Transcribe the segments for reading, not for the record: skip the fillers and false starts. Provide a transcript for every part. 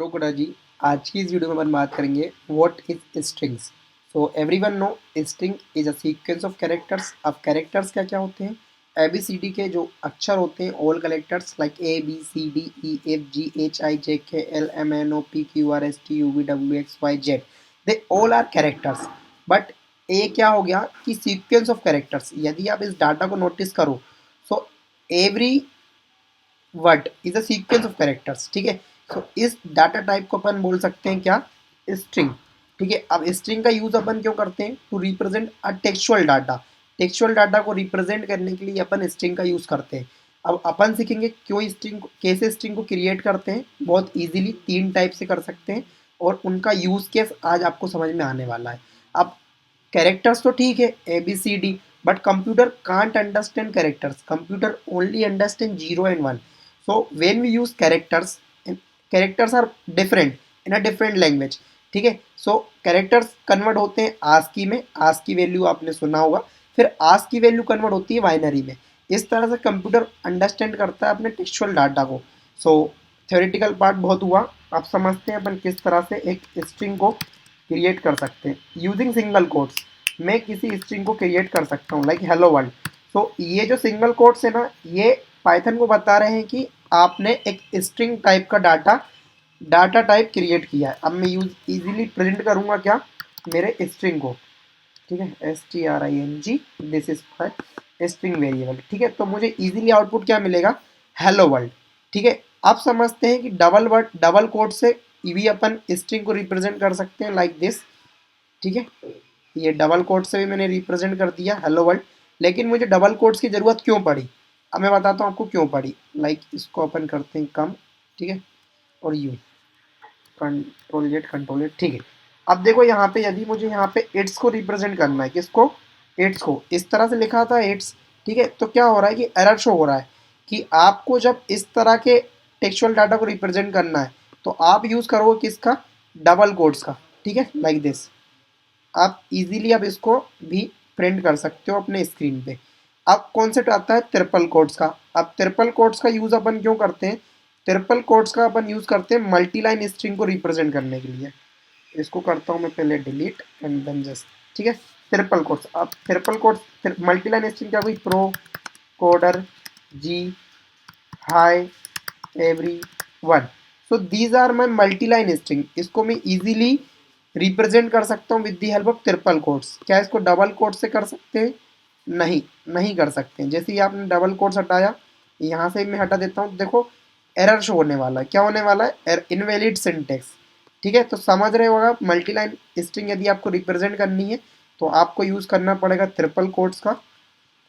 प्रोकोडा जी। आज की इस वीडियो में अपन बात करेंगे what is strings. So everyone know string is a sequence of characters. अब कैरेक्टर्स क्या क्या होते हैं? ए बी सी डी के जो अक्षर होते हैं, all characters like A B C D E F G H I J K L M N O P Q R S T U V W X Y Z, they all are characters. But ए क्या हो गया कि sequence of characters. यदि आप इस data को notice करो, so every word is a sequence of characters. ठीक है, सो इस डाटा टाइप को अपन बोल सकते हैं क्या? स्ट्रिंग। ठीक है, अब स्ट्रिंग का यूज अपन क्यों करते हैं? To represent a textual data. Textual data को रिप्रेजेंट करने के लिए अपन स्ट्रिंग का यूज करते हैं। अब अपन सीखेंगे क्यों स्ट्रिंग, कैसे स्ट्रिंग को क्रिएट करते हैं। बहुत इजीली 3 टाइप से कर सकते हैं और उनका यूज केस आज आपको समझ में आने वाला है। अब कैरेक्टर्स तो ठीक है, A B C D, but computer can't understand characters. Computer only understand 0 and 1। so when we use characters are different in a different language। ठीक है, सो कैरेक्टर्स कन्वर्ट होते हैं आस्की में। आस्की वैल्यू आपने सुना होगा, फिर आस्की वैल्यू कन्वर्ट होती है बाइनरी में। इस तरह से कंप्यूटर अंडरस्टैंड करता है अपने टेक्सचुअल डाटा को। सो थ्योरेटिकल पार्ट बहुत हुआ, अब समझते हैं अपन किस तरह से एक स्ट्रिंग को क्रिएट कर सकते हैं यूजिंग सिंगल कोट्स। मैं किसी स्ट्रिंग को क्रिएट कर सकता हूँ लाइक हेलो वर्ल्ड। सो ये जो सिंगल कोट्स है ना, ये पाइथन को बता रहे हैं कि आपने एक स्ट्रिंग टाइप का डाटा टाइप क्रिएट किया है। अब मैं यूज इजीली प्रेजेंट करूंगा क्या? मेरे स्ट्रिंग को। ठीक है, string, this is my string variable. ठीक है, तो मुझे इजीली आउटपुट क्या मिलेगा? Hello world. ठीक है, अब समझते हैं कि डबल कोड से भी अपन स्ट्रिंग को रिप्रेजेंट कर सकते हैं लाइक दिस। ठीक है, ये डबल कोट से भी मैंने रिप्रेजेंट कर दिया हेलो वर्ल्ड। लेकिन मुझे डबल कोट्स की ज़रूरत क्यों पड़ी? अब मैं बताता हूँ आपको क्यों पड़ी। लाइक इसको अपन करते हैं कम। ठीक है, और यू कंट्रोल जेड। ठीक है, अब देखो यहाँ पे यदि मुझे यहाँ पे इट्स को रिप्रेजेंट करना है, किसको? इट्स को। इस तरह से लिखा था इट्स। ठीक है, तो क्या हो रहा है कि एरर शो हो रहा है कि आपको जब इस तरह के टेक्सचुअल डाटा को रिप्रेजेंट करना है तो आप यूज़ करोगे किसका? डबल कोट्स का। ठीक है, लाइक दिस। आप इजीली अब इसको भी प्रिंट कर सकते हो अपने स्क्रीन पे। अब कॉन्सेप्ट आता है ट्रिपल कोट्स का। अब ट्रिपल कोट्स का यूज़ अपन क्यों करते हैं? ट्रिपल कोट्स का अपन यूज़ करते हैं मल्टी लाइन स्ट्रिंग को रिप्रेजेंट करने के लिए। इसको करता हूँ मैं पहले डिलीट एंड देन जस्ट। ठीक है, ट्रिपल कोट्स। अब triple quotes multi line string क्या हुई? Pro coder ji hi everyone. So these are my multi line string. इसको मैं इजीली रिप्रेजेंट कर सकता हूँ with the help of triple quotes. क्या इसको डबल कोट से कर सकते हैं? नहीं, नहीं कर सकते हैं। जैसे ही आपने डबल कोट्स हटाया, यहाँ से मैं हटा देता हूँ, देखो एरर शो होने वाला है। क्या होने वाला है? Invalid syntax. ठीक है, तो समझ रहे होगा मल्टी लाइन स्ट्रिंग यदि आपको रिप्रेजेंट करनी है तो आपको यूज़ करना पड़ेगा ट्रिपल कोट्स का।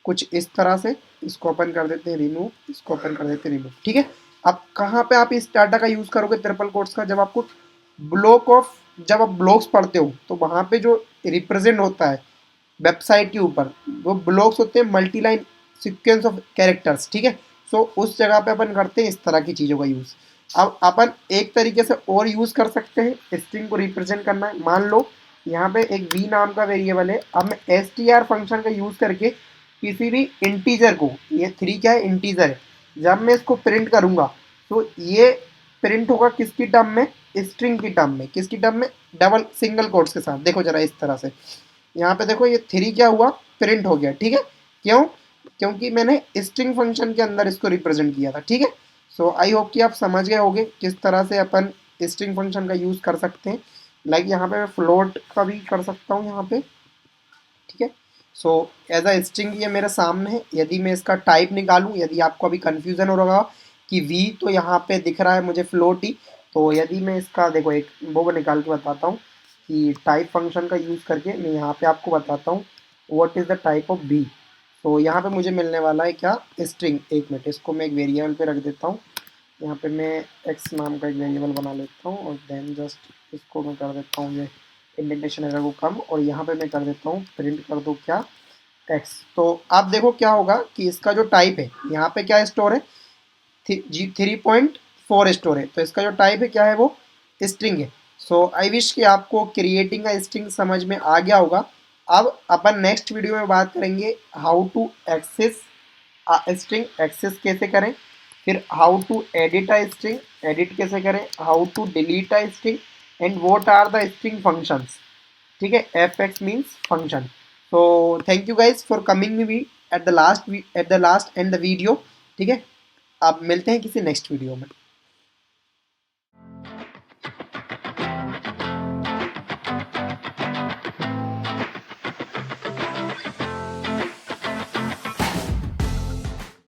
कुछ इस तरह से। इसको ओपन कर देते हैं रिमूव, इसको ओपन कर देते हैं रिमूव। ठीक है, अब कहाँ पे आप इस डाटा का यूज़ करोगे ट्रिपल कोट्स का? जब आपको जब आप ब्लॉग्स पढ़ते हो तो वहाँ पे जो रिप्रेजेंट होता है वेबसाइट के ऊपर, वो ब्लॉक्स होते हैं multi line sequence of characters. ठीक है, सो उस जगह पे अपन करते हैं इस तरह की चीज़ों का यूज़। अब अपन एक तरीके से और यूज़ कर सकते हैं स्ट्रिंग को रिप्रेजेंट करना है। मान लो यहाँ पे एक v नाम का वेरिएबल है। अब मैं str फंक्शन का यूज़ करके किसी भी इंटीजर को, ये 3 क्या है? इंटीजर है। जब मैं इसको प्रिंट करूँगा तो ये प्रिंट होगा किसकी टर्म में? स्ट्रिंग की टर्म में। किसकी टर्म में? डबल सिंगल कोट्स के साथ। देखो जरा इस तरह से, यहाँ पे देखो ये 3 क्या हुआ? प्रिंट हो गया। ठीक है, क्यों? क्योंकि मैंने स्ट्रिंग फंक्शन के अंदर इसको रिप्रेजेंट किया था। ठीक है, सो आई होप कि आप समझ गए होंगे किस तरह से अपन स्ट्रिंग फंक्शन का यूज़ कर सकते हैं। लाइक यहाँ पे मैं फ्लोट का भी कर सकता हूँ यहाँ पे। ठीक है, सो एज अ स्ट्रिंग ये मेरे सामने है। यदि मैं इसका टाइप निकालूं, यदि आपको अभी कन्फ्यूज़न हो रहा कि वी तो यहाँ पे दिख रहा है मुझे फ्लोट ही, तो यदि मैं इसका देखो एक वो निकाल के बताता हूँ कि टाइप फंक्शन का यूज़ करके मैं यहाँ पे आपको बताता हूँ what is the type of V. तो यहाँ पे मुझे मिलने वाला है क्या? स्ट्रिंग। एक मिनट, इसको मैं एक वेरिएबल पे रख देता हूँ। यहाँ पे मैं एक्स नाम का एक वेरिएबल बना लेता हूँ और देन जस्ट इसको मैं कर देता हूँ ये इंडेंटेशन एरर को कम, और यहाँ पे मैं कर देता हूँ प्रिंट कर दो क्या? एक्स। तो आप देखो क्या होगा कि इसका जो टाइप है, यहाँ पे क्या स्टोर है? 3.4 स्टोर है। तो इसका जो टाइप है क्या है? वो स्ट्रिंग है। सो आई विश कि आपको क्रिएटिंग अ स्ट्रिंग समझ में आ गया होगा। अब अपन नेक्स्ट वीडियो में बात करेंगे how to access string. Access कैसे करें, फिर how to edit a string, edit कैसे करें, how to delete a string, and what are the string functions. ठीक है, एफ एक्स मीन्स फंक्शन। तो thank you guys for coming me at the last and the video. ठीक है, आप मिलते हैं किसी नेक्स्ट वीडियो में।